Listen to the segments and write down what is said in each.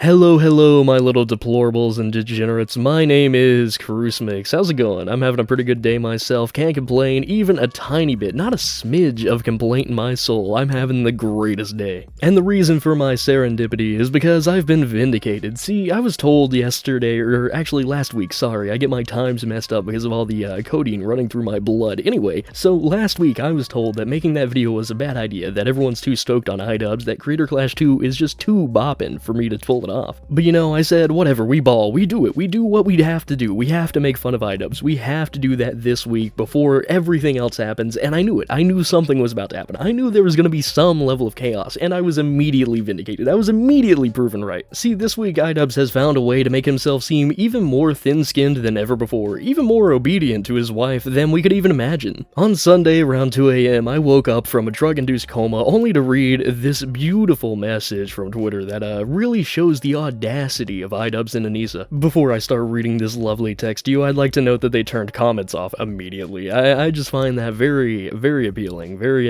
Hello, my little deplorables and degenerates. My name is Mix. How's it going? I'm having a pretty good day myself. Can't complain, even a tiny bit, not a smidge of complaint in my soul. I'm having the greatest day. And the reason for my serendipity is because I've been vindicated. See, I was told yesterday, or actually last week, sorry, I get my times messed up because of all the codeine running through my blood. Anyway, so last week I was told that making that video was a bad idea, that everyone's too stoked on IDUBBBZ, that Creator Clash 2 is just too boppin' for me to pull it off. But you know, I said, whatever, we ball, we do it, we do what we have to do, we have to make fun of IDUBBBZ, we have to do that this week before everything else happens, and I knew it, I knew something was about to happen, I knew there was going to be some level of chaos, and I was immediately vindicated, I was immediately proven right. See, this week IDUBBBZ has found a way to make himself seem even more thin-skinned than ever before, even more obedient to his wife than we could even imagine. On Sunday around 2 AM, I woke up from a drug-induced coma only to read this beautiful message from Twitter that really shows the audacity of IDUBBBZ and Anissa. Before I start reading this lovely text to you, I'd like to note that they turned comments off immediately. I just find that very, very appealing, very,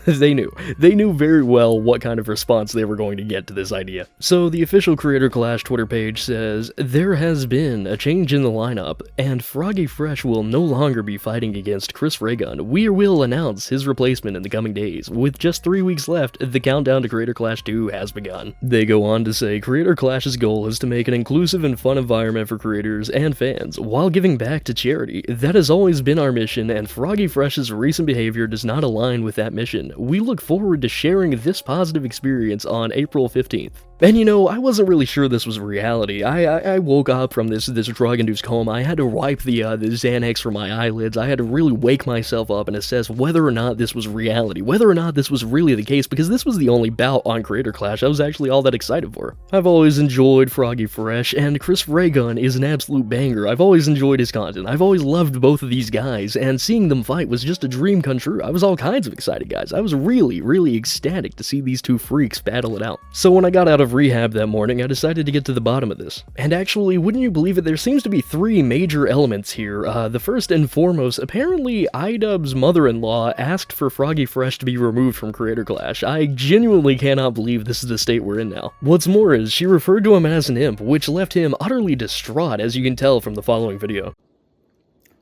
they knew very well what kind of response they were going to get to this idea. So the official Creator Clash Twitter page says, "There has been a change in the lineup, and Froggy Fresh will no longer be fighting against Chris Raygun. We will announce his replacement in the coming days. With just 3 weeks left, the countdown to Creator Clash 2 has begun." They go on to say, Creator Clash's goal is to make an inclusive and fun environment for creators and fans, while giving back to charity. That has always been our mission, and Froggy Fresh's recent behavior does not align with that mission. We look forward to sharing this positive experience on April 15th. And you know, I wasn't really sure this was reality. I woke up from this drug-induced coma. I had to wipe the Xanax from my eyelids. I had to really wake myself up and assess whether or not this was reality, whether or not this was really the case, because this was the only bout on Creator Clash I was actually all that excited for. I've always enjoyed Froggy Fresh, and Chris Raygun is an absolute banger. I've always enjoyed his content. I've always loved both of these guys, and seeing them fight was just a dream come true. I was all kinds of excited, guys. I was really, really ecstatic to see these two freaks battle it out. So when I got out of rehab that morning, I decided to get to the bottom of this. And actually, wouldn't you believe it, there seems to be three major elements here. The first and foremost, apparently IDUBBBZ's mother-in-law asked for Froggy Fresh to be removed from Creator Clash. I genuinely cannot believe this is the state we're in now. What's more is, she referred to him as an imp, which left him utterly distraught, as you can tell from the following video.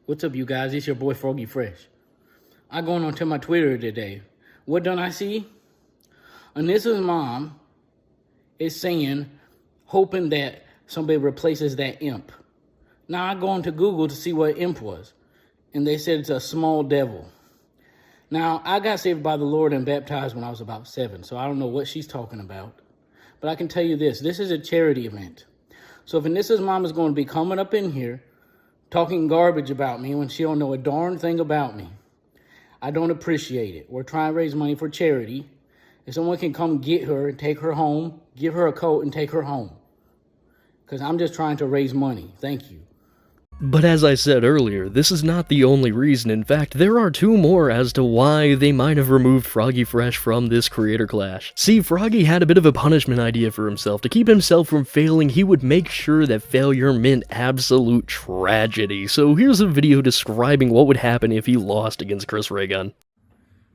What's up, you guys? It's your boy Froggy Fresh. I going on to my Twitter today. What done I see? Anissa's mom is saying, hoping that somebody replaces that imp. Now I go onto Google to see what imp was, and they said it's a small devil. Now, I got saved by the Lord and baptized when I was about 7, so I don't know what she's talking about. But I can tell you this is a charity event. So if Anissa's mom is going to be coming up in here talking garbage about me when she don't know a darn thing about me, I don't appreciate it. We're trying to raise money for charity. If someone can come get her and take her home, give her a coat and take her home. Because I'm just trying to raise money. Thank you. But as I said earlier, this is not the only reason. In fact, there are two more as to why they might have removed Froggy Fresh from this Creator Clash. See, Froggy had a bit of a punishment idea for himself. To keep himself from failing, he would make sure that failure meant absolute tragedy. So here's a video describing what would happen if he lost against Chris Raygun.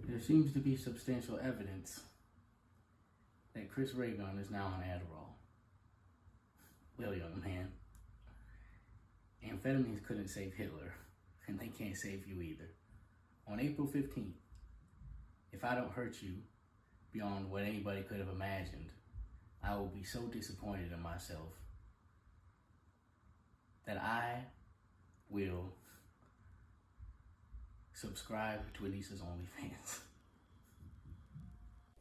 There seems to be substantial evidence that Chris Raygun is now on Adderall. Well, young man, amphetamines couldn't save Hitler, and they can't save you either. On April 15th, if I don't hurt you beyond what anybody could have imagined, I will be so disappointed in myself that I will subscribe to Anissa's OnlyFans.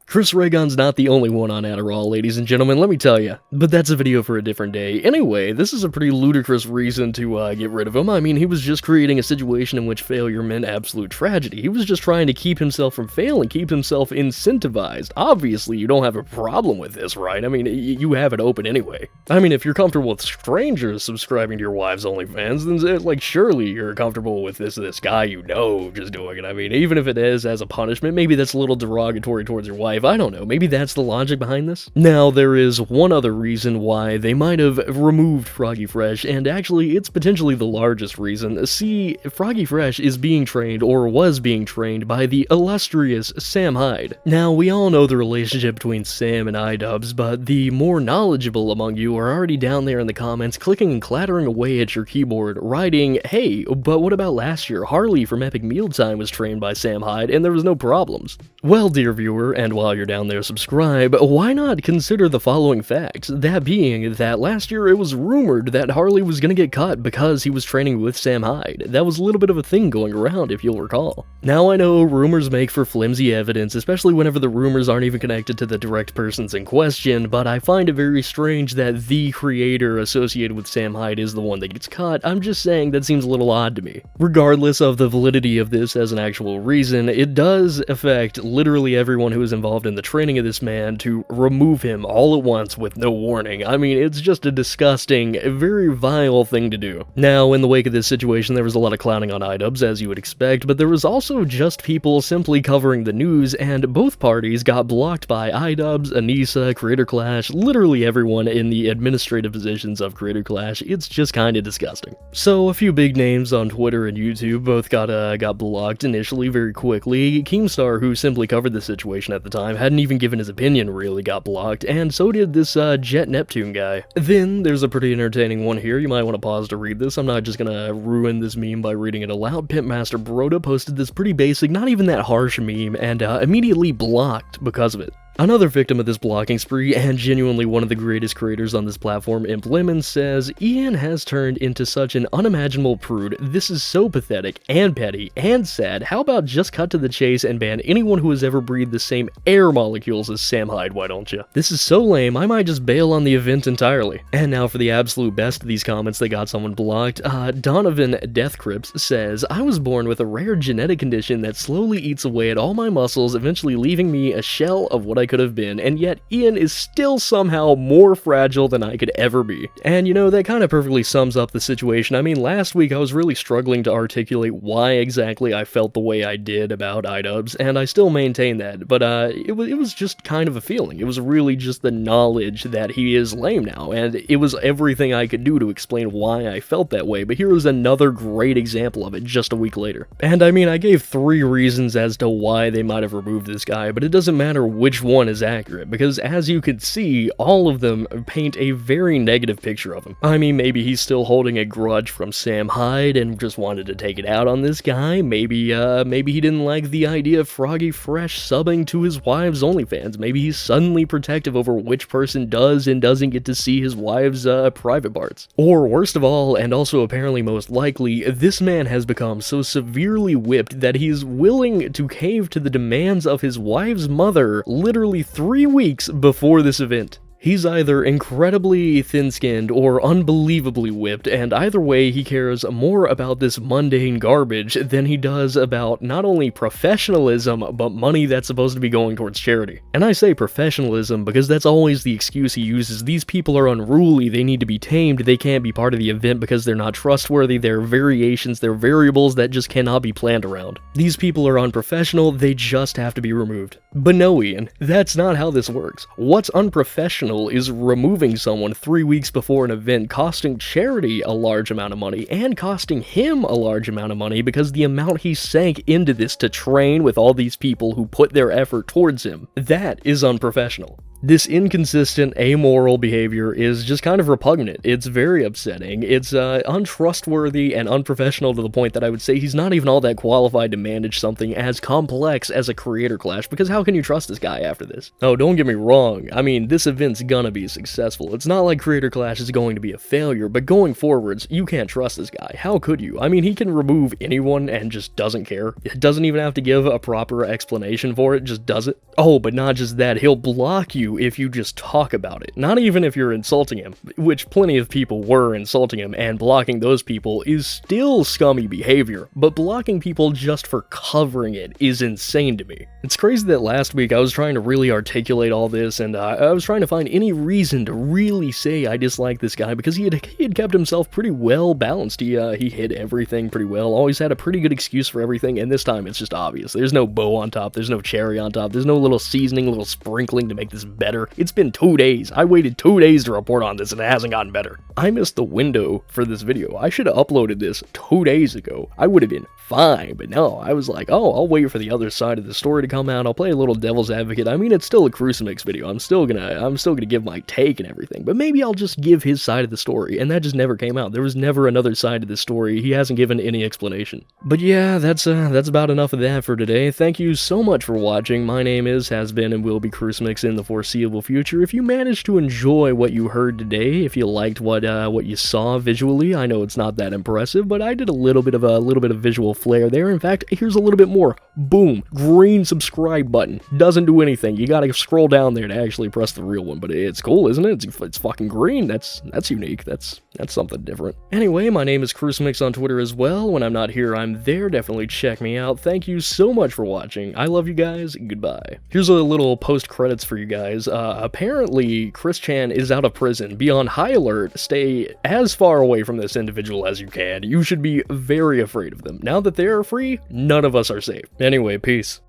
Chris Raygun's not the only one on Adderall, ladies and gentlemen, let me tell you. But that's a video for a different day. Anyway, this is a pretty ludicrous reason to get rid of him. I mean, he was just creating a situation in which failure meant absolute tragedy. He was just trying to keep himself from failing, keep himself incentivized. Obviously, you don't have a problem with this, right? I mean, you have it open anyway. I mean, if you're comfortable with strangers subscribing to your wife's OnlyFans, then, like, surely you're comfortable with this guy you know just doing it. I mean, even if it is as a punishment, maybe that's a little derogatory towards your wife. life. I don't know, maybe that's the logic behind this? Now, there is one other reason why they might have removed Froggy Fresh, and actually, it's potentially the largest reason. See, Froggy Fresh is being trained, or was being trained, by the illustrious Sam Hyde. Now, we all know the relationship between Sam and IDUBBBZ, but the more knowledgeable among you are already down there in the comments clicking and clattering away at your keyboard, writing, hey, but what about last year? Harley from Epic Mealtime was trained by Sam Hyde, and there was no problems. Well, dear viewer, and while you're down there subscribe, why not consider the following facts? That being that last year it was rumored that Harley was gonna get cut because he was training with Sam Hyde. That was a little bit of a thing going around, if you'll recall. Now, I know rumors make for flimsy evidence, especially whenever the rumors aren't even connected to the direct persons in question, but I find it very strange that the creator associated with Sam Hyde is the one that gets cut. I'm just saying that seems a little odd to me. Regardless of the validity of this as an actual reason, it does affect literally everyone who is involved in the training of this man to remove him all at once with no warning. I mean, it's just a disgusting, very vile thing to do. Now, in the wake of this situation, there was a lot of clowning on IDUBBBZ, as you would expect, but there was also just people simply covering the news, and both parties got blocked by IDUBBBZ, Anissa, Creator Clash, literally everyone in the administrative positions of Creator Clash. It's just kinda disgusting. So, a few big names on Twitter and YouTube both got blocked initially very quickly. Keemstar, who simply covered the situation at the time, hadn't even given his opinion, really got blocked, and so did this Jet Neptune guy. Then, there's a pretty entertaining one here. You might want to pause to read this. I'm not just gonna ruin this meme by reading it aloud. Pimpmaster Broda posted this pretty basic, not even that harsh meme, and immediately blocked because of it. Another victim of this blocking spree, and genuinely one of the greatest creators on this platform, Imp Lemon, says, Ian has turned into such an unimaginable prude. This is so pathetic, and petty, and sad. How about just cut to the chase and ban anyone who has ever breathed the same air molecules as Sam Hyde, why don't you? This is so lame, I might just bail on the event entirely. And now for the absolute best of these comments that got someone blocked, Donovan Deathcrypts says, I was born with a rare genetic condition that slowly eats away at all my muscles, eventually leaving me a shell of what I could have been, and yet Ian is still somehow more fragile than I could ever be. And you know, that kind of perfectly sums up the situation. I mean, last week I was really struggling to articulate why exactly I felt the way I did about IDUBBBZ, and I still maintain that, but it was just kind of a feeling. It was really just the knowledge that he is lame now, and it was everything I could do to explain why I felt that way, but here is another great example of it just a week later. And I mean, I gave 3 reasons as to why they might have removed this guy, but it doesn't matter which one is accurate, because as you can see, all of them paint a very negative picture of him. I mean, maybe he's still holding a grudge from Sam Hyde and just wanted to take it out on this guy. Maybe he didn't like the idea of Froggy Fresh subbing to his wife's OnlyFans. Maybe he's suddenly protective over which person does and doesn't get to see his wife's private parts. Or worst of all, and also apparently most likely, this man has become so severely whipped that he's willing to cave to the demands of his wife's mother literally 3 weeks before this event. He's either incredibly thin-skinned or unbelievably whipped, and either way he cares more about this mundane garbage than he does about not only professionalism, but money that's supposed to be going towards charity. And I say professionalism because that's always the excuse he uses. These people are unruly, they need to be tamed, they can't be part of the event because they're not trustworthy, they're variations, they're variables that just cannot be planned around. These people are unprofessional, they just have to be removed. But no, Ian, that's not how this works. What's unprofessional is removing someone 3 weeks before an event, costing charity a large amount of money, and costing him a large amount of money because the amount he sank into this to train with all these people who put their effort towards him. That is unprofessional. This inconsistent, amoral behavior is just kind of repugnant. It's very upsetting. It's untrustworthy and unprofessional to the point that I would say he's not even all that qualified to manage something as complex as a Creator Clash, because how can you trust this guy after this? Oh, don't get me wrong. I mean, this event's gonna be successful. It's not like Creator Clash is going to be a failure, but going forwards, you can't trust this guy. How could you? I mean, he can remove anyone and just doesn't care. It doesn't even have to give a proper explanation for it, just does it. Oh, but not just that, he'll block you you if you just talk about it. Not even if you're insulting him, which plenty of people were insulting him, and blocking those people is still scummy behavior, but blocking people just for covering it is insane to me. It's crazy that last week I was trying to really articulate all this, and I was trying to find any reason to really say I dislike this guy, because he had kept himself pretty well balanced. He hit everything pretty well, always had a pretty good excuse for everything, and this time it's just obvious. There's no bow on top, there's no cherry on top, there's no little seasoning, little sprinkling to make this better. It's been 2 days. I waited 2 days to report on this and it hasn't gotten better. I missed the window for this video. I should have uploaded this 2 days ago. I would have been fine, but no, I was like, oh, I'll wait for the other side of the story to come out. I'll play a little devil's advocate. I mean, it's still a Crucimix video. I'm still gonna give my take and everything, but maybe I'll just give his side of the story, and that just never came out. There was never another side of the story. He hasn't given any explanation. But yeah, that's about enough of that for today. Thank you so much for watching. My name has been, and will be Crucimix in the foreseeable future. If you managed to enjoy what you heard today, if you liked what you saw visually, I know it's not that impressive, but I did a little bit of visual flair there. In fact, here's a little bit more. Boom, green subscribe button. Doesn't do anything. You gotta scroll down there to actually press the real one, but it's cool, isn't it? It's fucking green. That's unique. That's something different. Anyway, my name is Crucimix on Twitter as well. When I'm not here, I'm there. Definitely check me out. Thank you so much for watching. I love you guys. Goodbye. Here's a little post credits for you guys. Apparently, Chris Chan is out of prison. Be on high alert. Stay as far away from this individual as you can. You should be very afraid of them. Now that they are free, none of us are safe. Anyway, peace.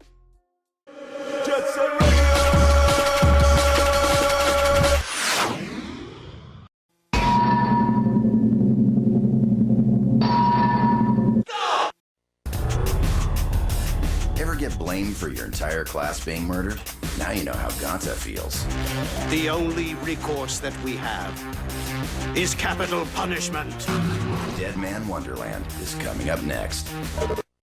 Ever get blamed for your entire class being murdered? Now you know how Ganta feels. The only recourse that we have is capital punishment. Dead Man Wonderland is coming up next.